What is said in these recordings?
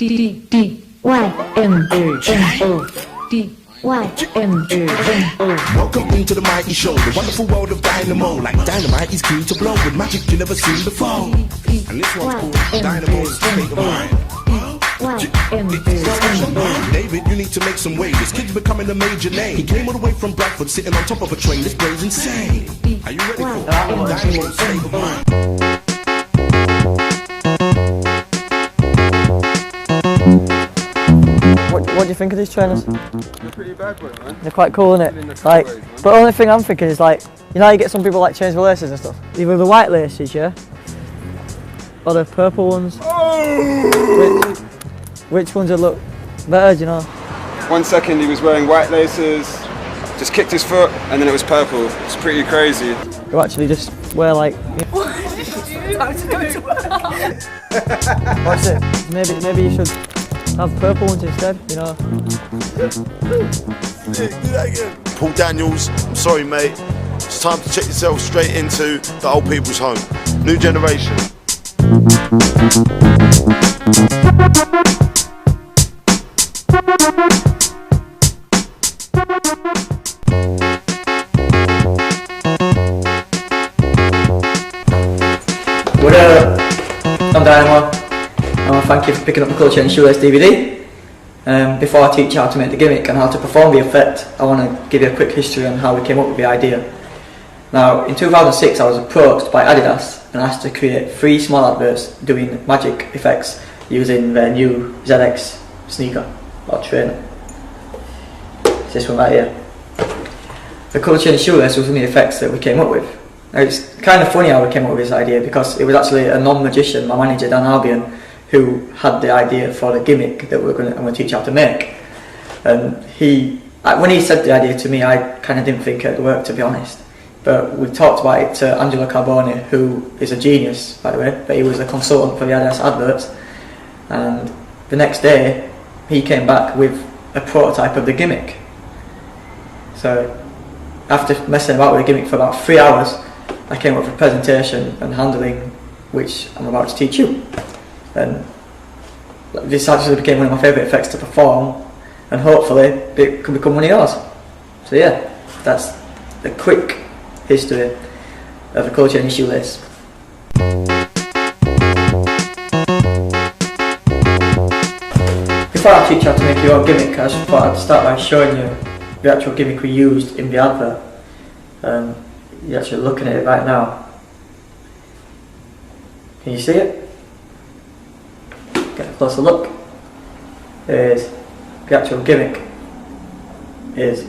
Welcome into the mighty show, the wonderful world of Dynamo. Like dynamite is keen to blow with magic you never seen before. And this one's called Dynamo's State of Mind. David, you need to make some way. This kid's becoming a major name. He came all the way from Bradford, sitting on top of a train. This boy's insane. Are you ready for Dynamo's State of Mind? What do you think of these trainers? They're pretty bad boy, man. They're quite cool, innit? Like, but the only thing I'm thinking is like, you know how you get some people like change the laces and stuff? Either the white laces, yeah? Or the purple ones. Oh! Which ones would look better, do you know? 1 second he was wearing white laces, just kicked his foot, and then it was purple. It's pretty crazy. You actually just wear like... Watch it. Maybe you should have purple ones instead, you know. Do that again. Paul Daniels, I'm sorry mate. It's time to check yourself straight into the old people's home. New generation. What up? I'm Dynamo. I want to thank you for picking up the Culture and Shoelace DVD. Before I teach you how to make the gimmick and how to perform the effect, I want to give you a quick history on how we came up with the idea. Now, in 2006 I was approached by Adidas and asked to create 3 small adverts doing magic effects using their new ZX sneaker or trainer. It's this one right here. The Culture and Shoelace was one of the effects that we came up with. Now, it's kind of funny how we came up with this idea because it was actually a non-magician, my manager Dan Albion, who had the idea for the gimmick that I'm going to teach you how to make. And when he said the idea to me, I kind of didn't think it would work, to be honest. But we talked about it to Angelo Carboni, who is a genius, by the way, but he was a consultant for the Adidas adverts. And the next day, he came back with a prototype of the gimmick. So, after messing about with the gimmick for about 3 hours, I came up with a presentation and handling, which I'm about to teach you. And this actually became one of my favourite effects to perform, and hopefully it could become one of yours. So yeah, that's a quick history of the Culture and Shoelace. Before I teach you how to make your own gimmick, I just thought I'd start by showing you the actual gimmick we used in the advert. You're actually looking at it right now. Can you see it? Get a closer look. The actual gimmick is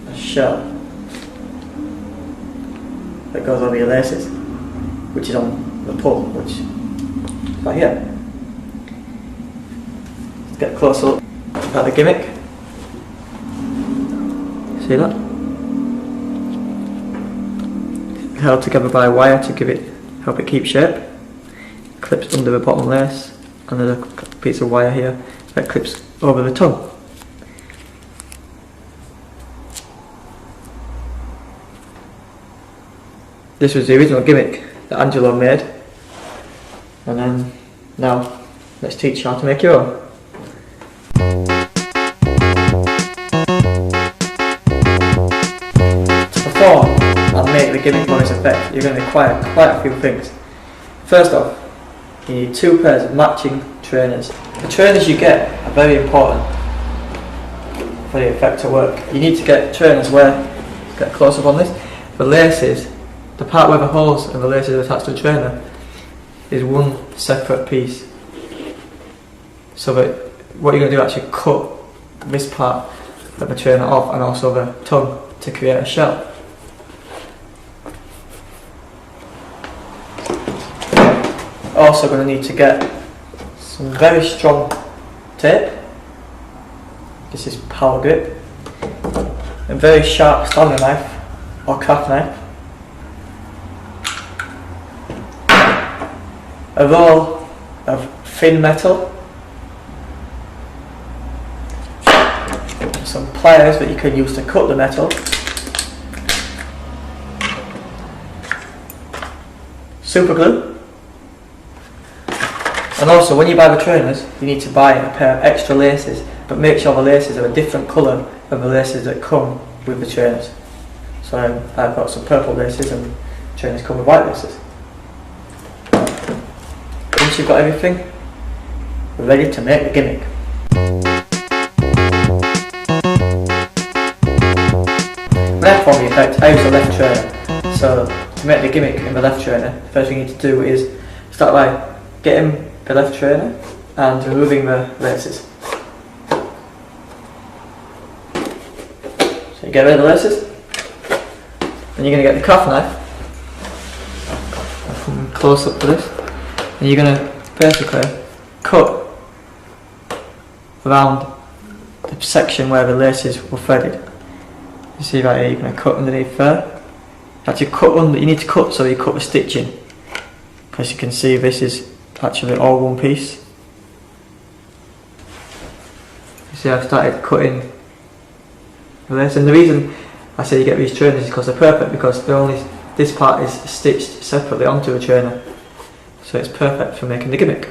a shell that goes over your laces, which is on the pull, which is right here. Let's get a closer look at the gimmick. See that? Held together by a wire to help it keep shape. Clips under the bottom lace, and there's a piece of wire here that clips over the tongue. This was the original gimmick that Angelo made, and then now let's teach you how to make your own. To perform and make the gimmick noise effect, you're going to require quite a few things. First off, you need 2 pairs of matching trainers. The trainers you get are very important for the effect to work. You need to get trainers where, get a close up on this, the laces, the part where the holes and the laces are attached to the trainer is one separate piece. So that what you're going to do is actually cut this part of the trainer off and also the tongue to create a shell. Also going to need to get some very strong tape. This is power grip. A very sharp Stanley knife or craft knife. A roll of thin metal. Some pliers that you can use to cut the metal. Super glue. And also, when you buy the trainers, you need to buy a pair of extra laces, but make sure the laces are a different colour than the laces that come with the trainers. So I've got some purple laces and trainers come with white laces. Once you've got everything, we're ready to make the gimmick. Left for the effect, I use the left trainer. So to make the gimmick in the left trainer, the first thing you need to do is start by getting the left trainer and removing the laces. So you get rid of the laces, and you're going to get the craft knife. I'll come close up to this, and you're going to basically cut around the section where the laces were threaded. You see right here, you're going to cut underneath there. Actually cut under, you need to cut so you cut the stitching, because you can see this is actually all one piece. You see I've started cutting the lace, and the reason I say you get these trainers is because they're perfect, because this part is stitched separately onto a trainer, so it's perfect for making the gimmick.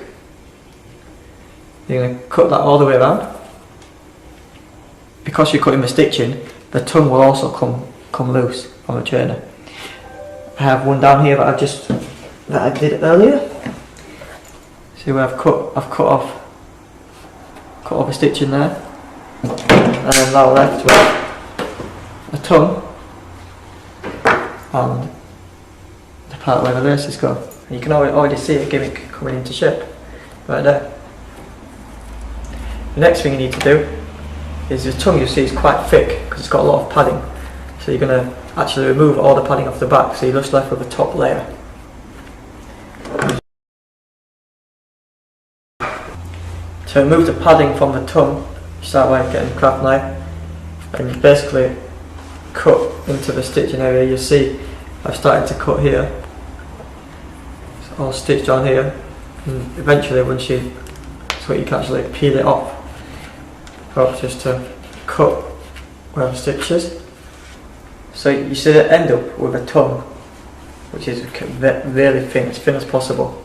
You're going to cut that all the way around. Because you're cutting the stitching, the tongue will also come loose on the trainer. I have one down here that I did earlier. See where I've cut off the stitching there, and then now left with the tongue and the part where the laces go. And you can already see a gimmick coming into shape right there. The next thing you need to do is the tongue, you see, is quite thick because it's got a lot of padding. So you're going to actually remove all the padding off the back, so you're just left with the top layer. To remove the padding from the tongue, you start by getting a craft knife and you basically cut into the stitching area. You see I've started to cut here. It's all stitched on here, and eventually once you can actually peel it off. But just to cut where the stitch is. So you should end up with a tongue which is really thin, as thin as possible.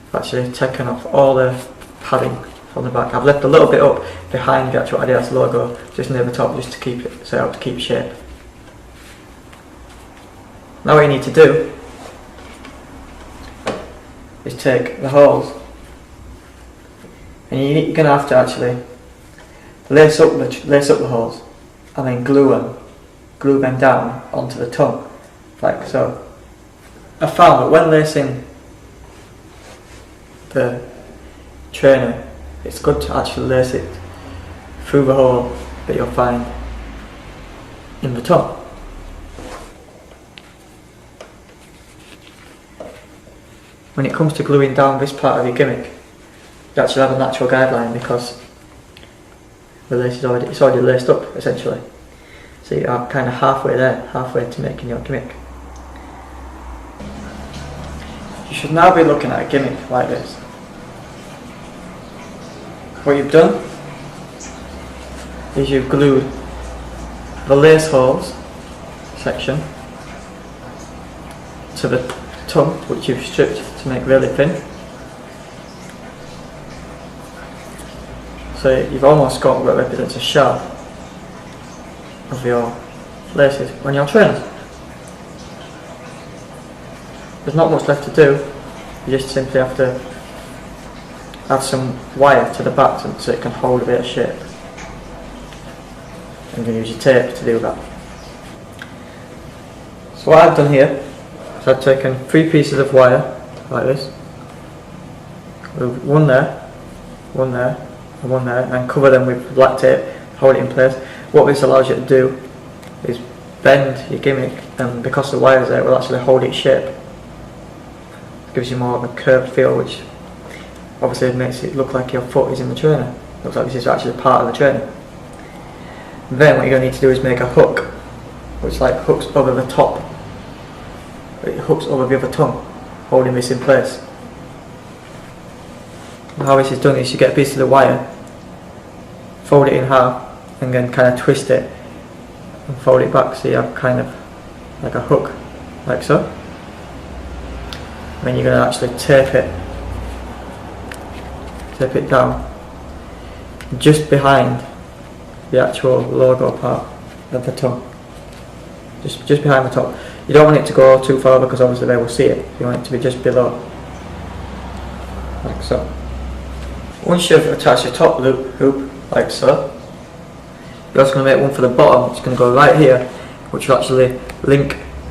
I've actually taken off all the padding from the back. I've left a little bit up behind the actual Adidas logo, just near the top, just to keep it set up, to keep shape. Now what you need to do is take the holes, and you're going to have to actually lace up the holes and then glue them down onto the tongue, like so. I found that when lacing the trainer, it's good to actually lace it through the hole that you'll find in the tongue. When it comes to gluing down this part of your gimmick, you actually have a natural guideline, because the lace is already laced up essentially. So you are kind of halfway to making your gimmick. You should now be looking at a gimmick like this. What you've done is you've glued the lace holes section to the tongue, which you've stripped to make really thin. So you've almost got what represents a shell of your laces on your trainers. There's not much left to do. You just simply have to add some wire to the back so it can hold a bit of shape. I'm going to use your tape to do that. So what I've done here is I've taken 3 pieces of wire like this, one there, one there, and one there, and cover them with black tape, hold it in place. What this allows you to do is bend your gimmick, and because the wire is there, it will actually hold its shape. It gives you more of a curved feel, which obviously makes it look like your foot is in the trainer. It looks like this is actually part of the trainer. And then what you're going to need to do is make a hook, which like hooks over the top. It hooks over the other tongue, holding this in place. And how this is done is you get a piece of the wire, fold it in half, and then kind of twist it and fold it back, so you have kind of like a hook, like so. And then you're going to actually tape it tape it down just behind the actual logo part of the tongue. Just behind the top. You don't want it to go too far because obviously they will see it. You want it to be just below, like so. Once you've attached your top hoop, like so, you're also going to make one for the bottom. It's going to go right here, which will actually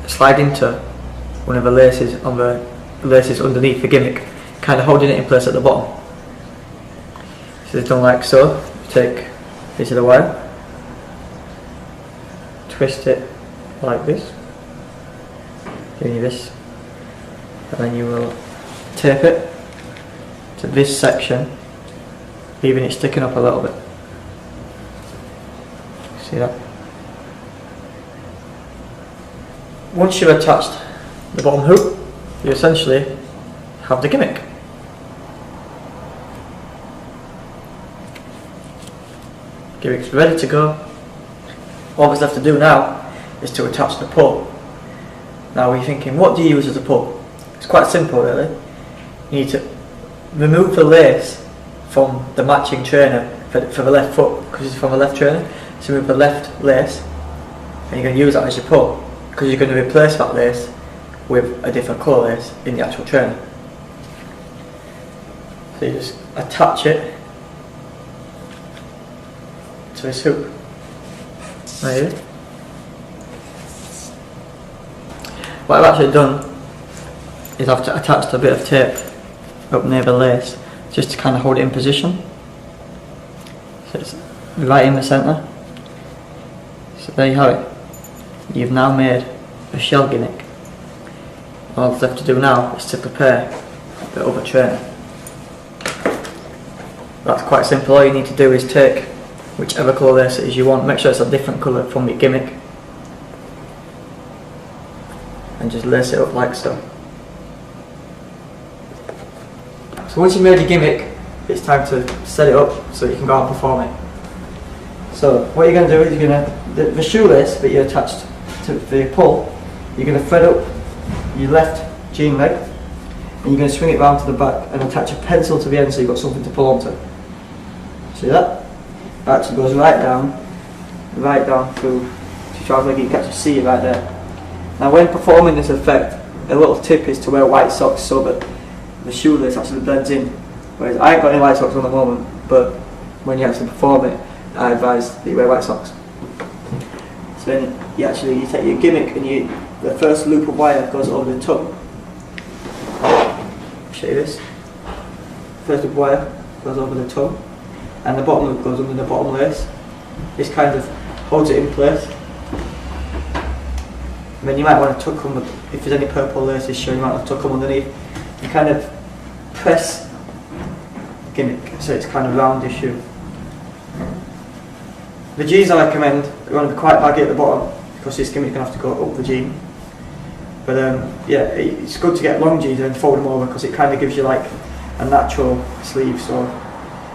slide into one of the laces on the laces underneath the gimmick, kind of holding it in place at the bottom. So it's done like so. You take a piece of the wire, twist it like this, giving you this, and then you will tape it to this section, leaving it sticking up a little bit. See that? Once you've attached the bottom hoop, you essentially have the gimmick. Gimmick's ready to go. All that's left to do now is to attach the pull. Now you're thinking, what do you use as a pull? It's quite simple really. You need to remove the lace from the matching trainer for the left foot, because it's from the left trainer. So remove the left lace and you're going to use that as your pull, because you're going to replace that lace with a different colour lace in the actual trainer. So you just attach it to this hoop. Right here. What I've actually done is I've attached a bit of tape up near the lace just to kind of hold it in position. So it's right in the centre. So there you have it. You've now made a shell gimmick. All that's left to do now is to prepare the other trainer. That's quite simple. All you need to do is take whichever colour lace it is you want, make sure it's a different colour from your gimmick, and just lace it up like so. So once you've made your gimmick, it's time to set it up so you can go out and perform it. So what you're going to do is you're going to, the shoelace that you attached to the pull, you're going to thread up your left jean leg and you're going to swing it round to the back and attach a pencil to the end so you've got something to pull onto. See that? That actually goes right down through to trouser leg. You can actually see it right there. Now when performing this effect, a little tip is to wear white socks so that the shoelace actually blends in. Whereas I ain't got any white socks on the moment, but when you actually perform it, I advise that you wear white socks. So then you take your gimmick and the first loop of wire goes over the tongue. I'll show you this. First loop of wire goes over the tongue, and the bottom loop goes under the bottom lace. This kind of holds it in place. And then you might want to tuck them, if there's any purple laces showing, you might want to tuck them underneath. You kind of press the gimmick so it's kind of round shoe. The jeans I recommend are going to be quite baggy at the bottom because this gimmick can have to go up the jean. But yeah, it's good to get long jeans and fold them over because it kind of gives you like a natural sleeve. So,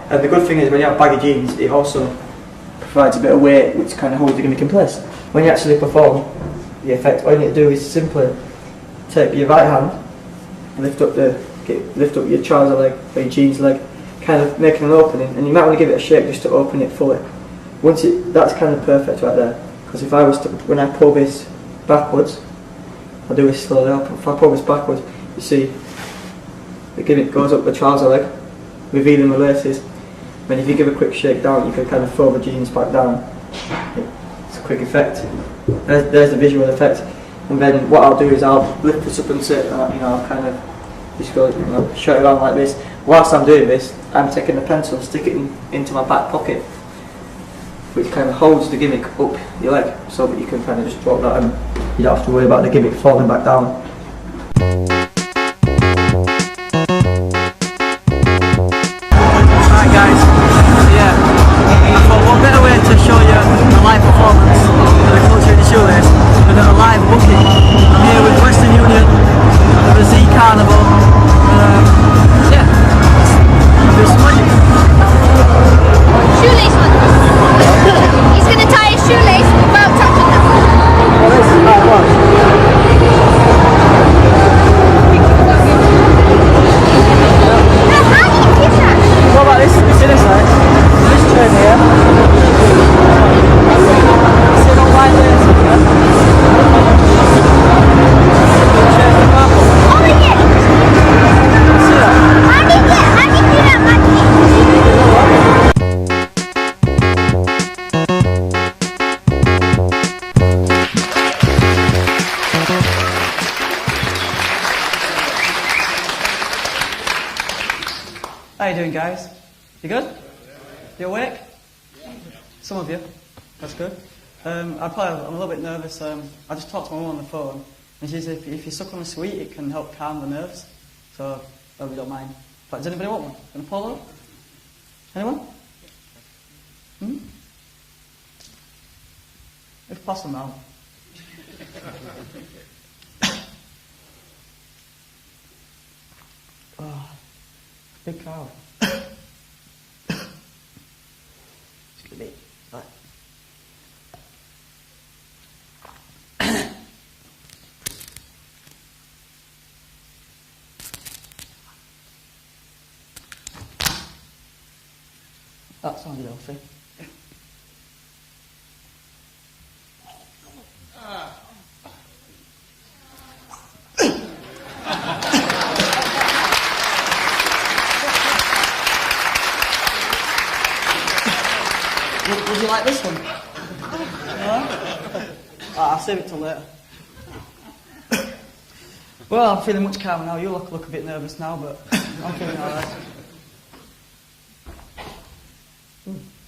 and the good thing is when you have baggy jeans, it also provides a bit of weight which kind of holds the gimmick in place. When you actually perform the effect, all you need to do is simply take your right hand, lift up your trouser leg or your jeans leg, kind of making an opening, and you might want to give it a shake just to open it fully. That's kind of perfect right there, because if I was to, when I pull this backwards, I'll do this slowly up. If I pull this backwards, you see the gimmick goes up the trouser leg, revealing the laces. Then if you give a quick shake down, you can kind of throw the jeans back down. It's a quick effect. There's the visual effect. And then what I'll do is I'll lift this up and sit, I'll kind of just go, show it around like this. Whilst I'm doing this, I'm taking the pencil, stick it into my back pocket, which kind of holds the gimmick up your leg, so that you can kind of just drop that and you don't have to worry about the gimmick falling back down. Alright guys, yeah, I thought what better way to show you a live performance of the culture in the shoelace than a live booking. I'm here with Western Union, the Z Carnival, yeah, I'll do some magic. Shoelace one. He's going to tie his shoelace without touching them. Well, this is how it was. Now, how do you do that? Well, guys? You good? You awake? Some of you. That's good. I'm a little bit nervous. I just talked to my mum on the phone, and she said if you suck on a sweet, it can help calm the nerves. So, I really don't mind. But does anybody want one? An Apollo? Anyone? Hmm? If pass them out. Oh, big crowd. It's gonna be right. That sounded healthy. Would you like this one? No? I'll save it till later. Well, I'm feeling much calmer now. You look a bit nervous now, but I'm feeling alright.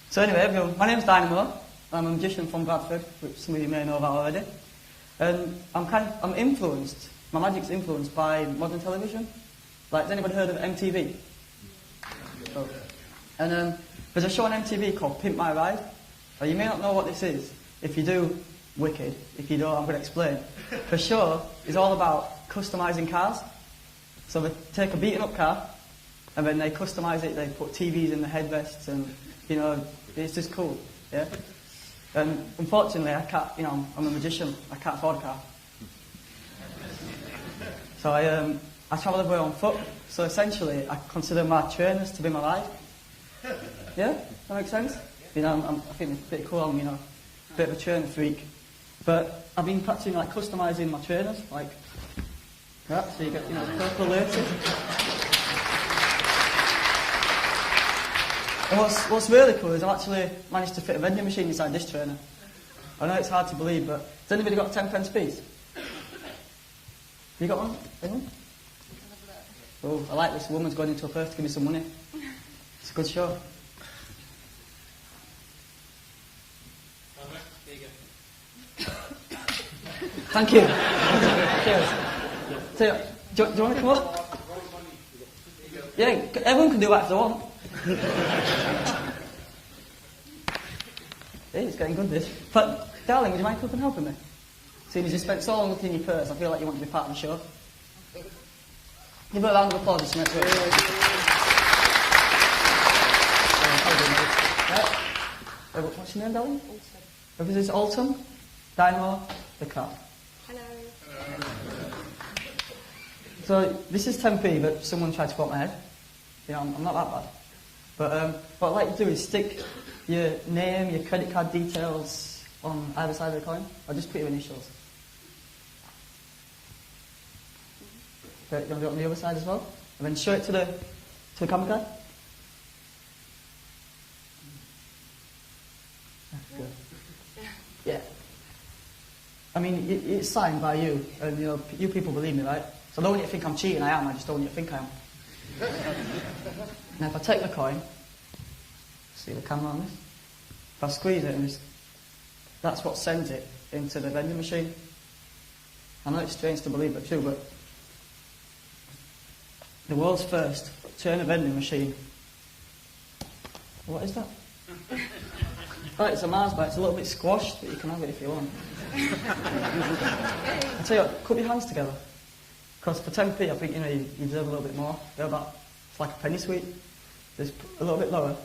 So anyway, everyone, my name's Dynamo. I'm a magician from Bradford, which some of you may know about already. And I'm influenced, my magic's influenced by modern television. Like, has anybody heard of MTV? Oh. And there's a show on MTV called Pimp My Ride. Now, you may not know what this is. If you do, wicked. If you don't, I'm going to explain. The show is all about customising cars. So they take a beaten up car, and then they customise it. They put TVs in the headrests, and you know, it's just cool. Yeah. And unfortunately, I can't. You know, I'm a magician. I can't afford a car. So I travel everywhere on foot. So essentially, I consider my trainers to be my ride. Yeah, that makes sense. You know, I think it's pretty cool. I'm, you know, a bit of a trainer freak. But I've been practicing like customising my trainers, like that. So you get, you know, purple laces. And what's really cool is I've actually managed to fit a vending machine inside this trainer. I know it's hard to believe, but has anybody got a 10p piece? You got one? Anyone? Oh, I like this woman's going into a purse to give me some money. It's a good show. Thank you. Cheers. So, do you want to come up? Yeah, everyone can do that if they want. Hey, it's getting good, this. But, darling, would you mind coming and helping me? Seeing as you spent so long looking in your purse, I feel like you want to be part of the show. Give her a round of applause just to make sure. What's your name, darling? Alton. This is Alton. Dynamo, the car. Hello. So this is 10p, but someone tried to put my head. You know, I'm not that bad. But what I'd like to do is stick your name, your credit card details on either side of the coin. Or just put your initials. Okay, you want to do it on the other side as well? And then show it to the camera guy. That's good. Yeah. I mean, it's signed by you, and you know, you people believe me, right? So I don't want you to think I'm cheating, I am, I just don't want you to think I am. Now if I take the coin, see the camera on this? If I squeeze it, and that's what sends it into the vending machine. I know it's strange to believe, but true, but the world's first turner vending machine. What is that? Right, it's a Mars bar. It's a little bit squashed, but you can have it if you want. I tell you what, put your hands together. Because for 10p, I think you know you deserve a little bit more. They're about, it's like a penny sweet. Just a little bit lower.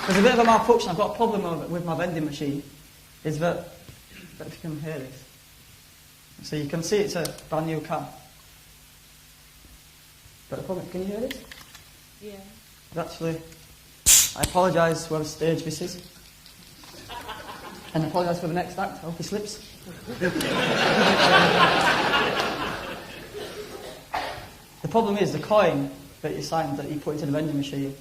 There's a bit of a malfunction. I've got a problem with my vending machine. Is that, I don't know if you can hear this. So you can see it's a brand new car. But the problem, can you hear this? Yeah. Actually, I apologise where stage this is. And I apologise for the next act. I hope he slips. The problem is the coin that you signed that you put into the vending machine.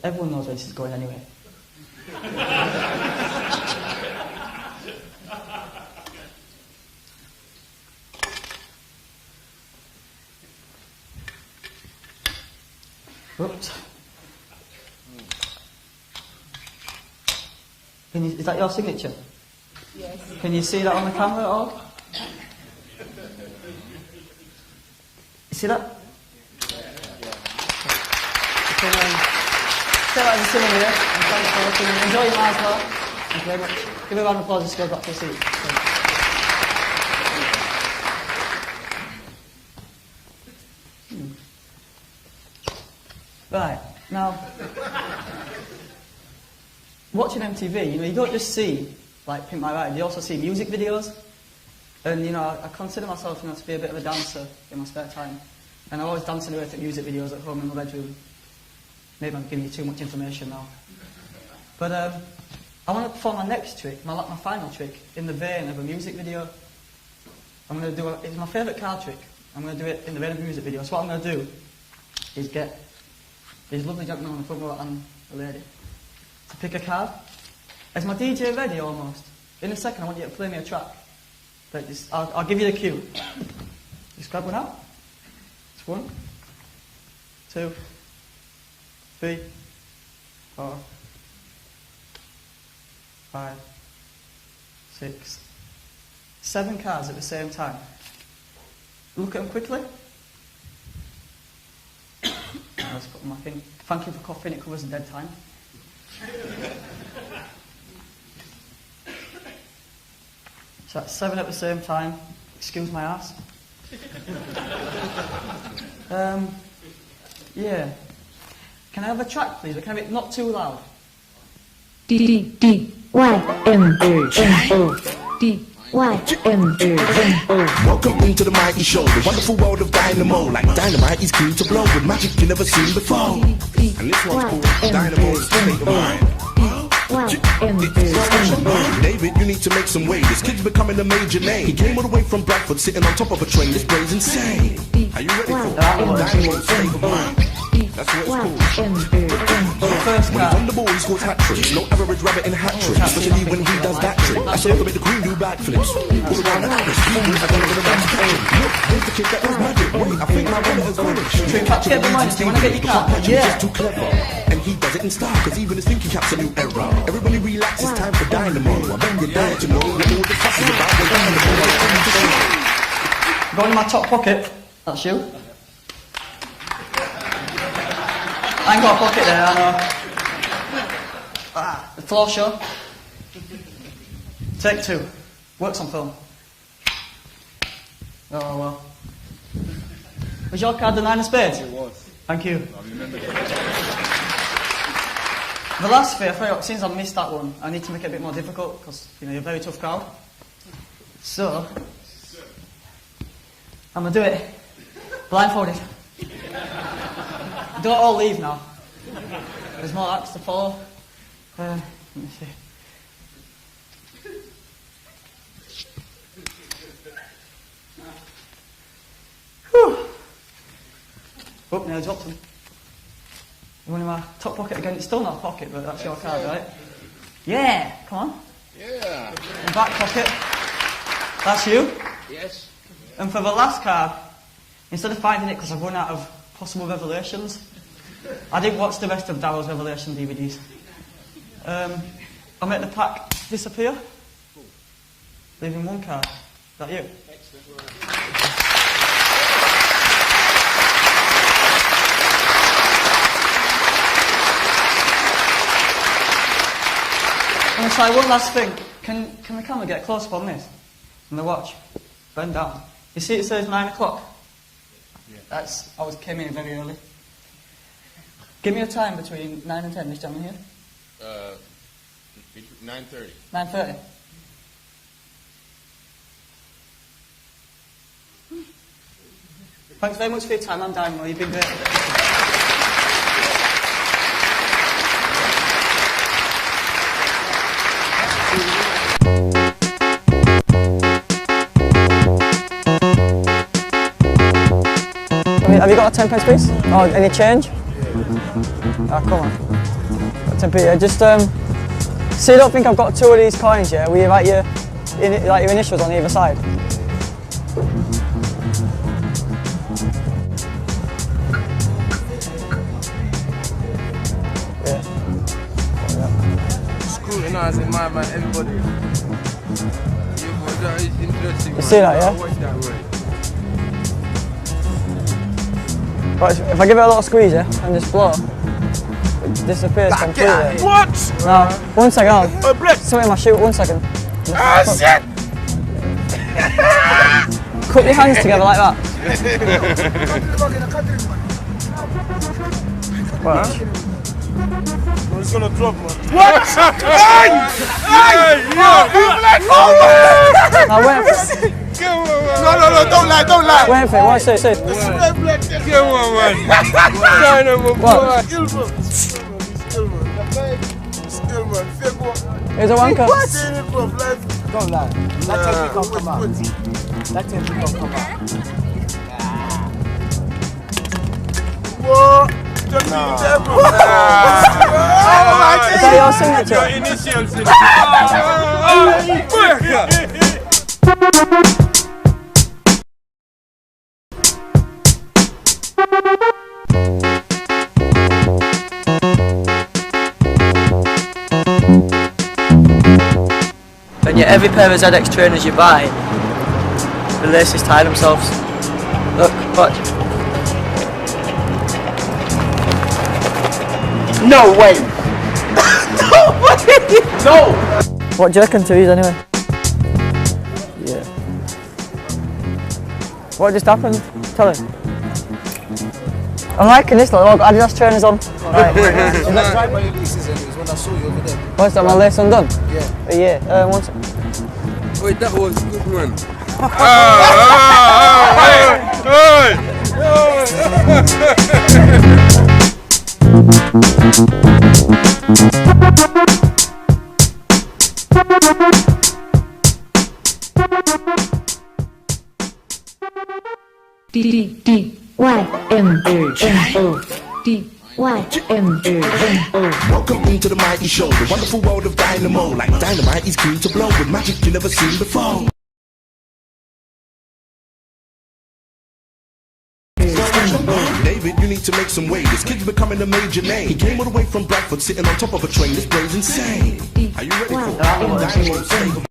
Everyone knows where this is going anyway. Oops. Is that your signature? Yes. Can you see that on the camera at all? You see that? You can say that as a symbol here. And thanks for looking. Enjoy your Mars bar. Thank you very much. Give a round of applause just to go back to your seat. Right, now, watching MTV, you don't just see, like, Pimp My Ride, you also see music videos. And, I consider myself, to be a bit of a dancer in my spare time. And I always dance away to music videos at home in my bedroom. Maybe I'm giving you too much information now. But I want to perform my next trick, my final trick, in the vein of a music video. I'm going to do it's my favourite card trick. I'm going to do it in the vein of a music video. So what I'm going to do is get these lovely gentlemen on the front row and a lady to pick a card. Is my DJ ready almost? In a second I want you to play me a track. But I'll give you the cue. Just grab one out. It's 1, 2, 3, 4, 5, 6, 7 cards at the same time. Look at them quickly. Let's put my thing. Thank you for coughing, it covers the dead time. So that's 7 at the same time. Excuse my ass. Yeah. Can I have a track, please? But can I be not too loud? Welcome into the mighty show, the wonderful world of Dynamo. Like dynamite is keen to blow with magic you never seen before. And this one's called Dynamo's State of Mind. David, you need to make some way. This kid's becoming a major name. He came all the way from Bradford, sitting on top of a train. This brain's insane. Are you ready for Dynamo's State of Mind? That's what it's called. When he's on the ball, he scores hat tricks. No average rabbit in a hat trick, especially when he does that trick. I saw him make the queen do backflips. All around the atlas, people are gonna get a dance to catch him. Look, here's the kid that does magic. Wait, I think my wallet has vanished. Do you want to get your card? Yeah. He's just too clever. And he does it in style, cause even his thinking cap's a new era. Everybody relax, it's time for Dynamo. I bring you down to know what all the fuss is about. Go in my top pocket. That's you. I ain't got a pocket there, I know. The floor show. Take 2. Works on film. Oh well. Was your card the 9 of spades? It was. Thank you. I remember it. The last 3, I thought, since I missed that one, I need to make it a bit more difficult, because, you're a very tough crowd. So, I'm going to do it blindfolded. Don't all leave now. There's more acts to follow. Let me see. Whew. Oh, now I dropped them. One in my top pocket again. It's still not a pocket, but that's your card, right? Yeah, come on. Yeah. And back pocket. That's you. Yes. And for the last card, instead of finding it because I've run out of possible revelations, I didn't watch the rest of Darryl's Revelation DVDs. I'll make the pack disappear, leaving 1 card. Is that you? I'm going to try one last thing. Can the camera get close up on this? And the watch. Bend down. You see it says 9 o'clock? Yeah. I came in very early. Give me a time between 9 and 10, this gentleman here. 9:30. 9:30. Thanks very much for your time. I'm Dynamo. You've been great. Have you got a 10 pence piece? Or any change? Ah, come on. Got 10p. Just So you don't think I've got 2 of these coins, yeah? Where you write your initials on either side? Yeah. Scrutinising my man, everybody. That is interesting. You see that, yeah? Watch that way. Right, if I give it a little squeeze, yeah, and just blow, it disappears completely. What? No, 1 second, I'll something in my shoe, 1 second. Ah, shit! Cup your hands together like that. What? It's gonna drop, man. What? Hey! Now wait for it. No, don't lie. Wait for it, what's it? Come on, man. Dynamo boy. What? Skill, man. Fake one. Here's a wanker. Don't lie. That technique don't come out. That technique don't come out. Whoa. Is that your signature? Your initial And yet every pair of ZX trainers you buy, the laces tie themselves. Look, watch. No way! No! What do you reckon to these anyway? Yeah. What just happened? Tell him. I'm liking this lot, I've got Adidas trainers on. Right. I'm not trying my laces anyways when I saw you over there. What's that, my lace undone? Yeah. Yeah, 1 second. Wait, that was good, man. D-Y-M-O. Welcome into the mighty show, the wonderful world of Dynamo. Like dynamite, he's keen to blow with magic you never seen before. David, you need to make some way. This kid's becoming a major name. He came all the way from Bradford, sitting on top of a train. This brain's insane. Are you ready for it? Dynamo,